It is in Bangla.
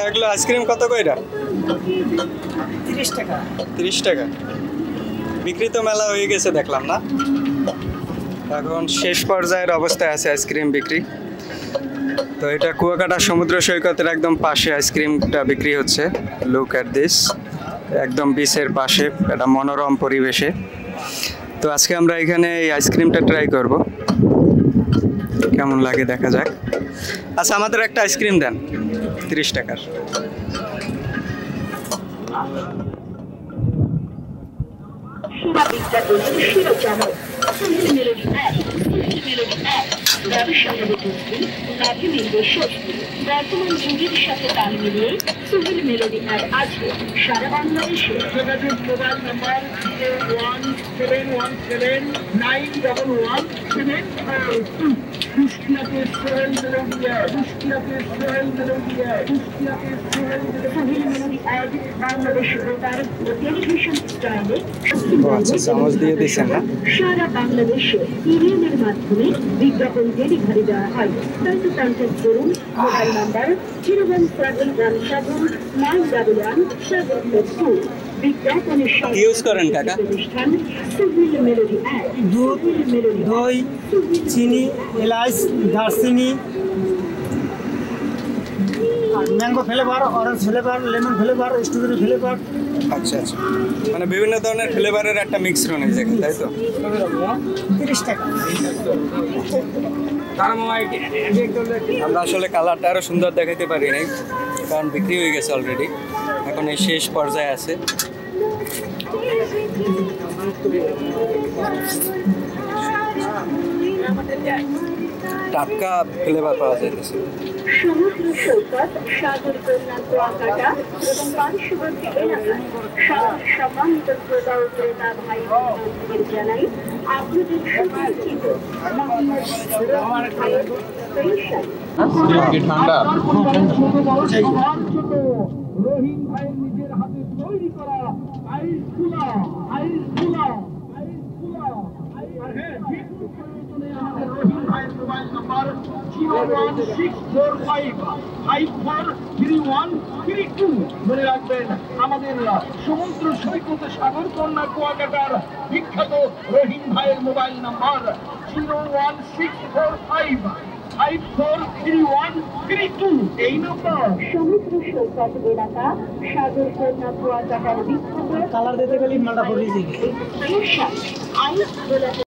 এগুলো আইসক্রিম কত কইরা? 30 টাকা। 30 টাকা। বিক্রি তো মেলা হয়ে গেছে দেখলাম না, এখন শেষ পর্যায়ের অবস্থায় আছে আইসক্রিম বিক্রি। তো এটা কুয়াকাটা সমুদ্র সৈকতের একদম পাশে আইসক্রিমটা বিক্রি হচ্ছে। লুক অ্যাট দিস, একদম বিচের পাশে, একটা মনোরম পরিবেশে। তো আজকে আমরা এখানে এই আইসক্রিমটা ট্রাই করব, কেমন লাগে দেখা যাক। আচ্ছা, আমাদের একটা আইসক্রিম দেন 30 টাকার। বর্তমান যুগের সাথে তাল মিলিয়ে সুহিল মেলোডি অ্যাপ আছে সারা বাংলাদেশে। যোগাযোগ মোবাইল নাম্বার 01779117172। কুষ্টিয়াতে সোহেল মেলোডিয়া, কুষ্টিয়াতে সোহেল মেলোডিয়া, কুষ্টিয়াতে সোহেল মেলোডি অ্যাপ বাংলাদেশ বেতার ও টেলিভিশন স্টাইলে চামচ দিয়ে দিচ্ছেন না? সারা বাংলাদেশে ইমেলের মাধ্যমে বিজ্ঞাপন ডেলিভারি দেওয়া হয়। তাই তো কন্ট্যাক্ট করুন মোবাইল নাম্বার 01717911742। বিজ্ঞাপনের সাথে ইউজ করেন কাকা? প্রতিষ্ঠান সুহিল মেলোডি অ্যাপ। দুধ, দই, চিনি, এলাচ, দারচিনি, আর mango flavour, orange flavour, lemon flavour, strawberry flavour. আচ্ছা আচ্ছা, মানে বিভিন্ন ধরনের ফ্লেভারের একটা মিশ্রণ হয়ে যায়, তাই তো? 30 টাকা। আমরা আসলে কালারটা আরো সুন্দর দেখাতে পারি নাই, কারণ বিক্রি হয়ে গেছে অলরেডি। এখন এই শেষ পর্যায়ে আছে। টাটকা ফ্লেভার পাওয়া যাইতেছে। সমুদ্র সৈকত, সাগর কন্যা কুয়াকাটা এবং পার্শ্ববর্তী এলাকায় সম্মানিত শ্রোতা ও ক্রেতা ভাই বোনদের জানাই আপনাদের সুপরিচিত মোহাম্মদ ভাইয়ের স্পেশাল ঠান্ডা রহিম ভাইয়ের নিজের হাতে তৈরি করা আইস কুলা। রহিম ভাইয়ের মোবাইল নাম্বার 01645543132। মনে রাখবেন, আমাদের সমুদ্র সৈকত সাগর কন্যা কুয়াকাটার বিখ্যাত রহিম ভাইয়ের মোবাইল নাম্বার 01645543132। এই নম্বর। সমুদ্র সৈকত এলাকা, সাগর কন্যা কুয়াকাটার বিখ্যাত কালার দিতে গেলে মালটা পড়ে যায়। স্পেশাল আইস গোলাপি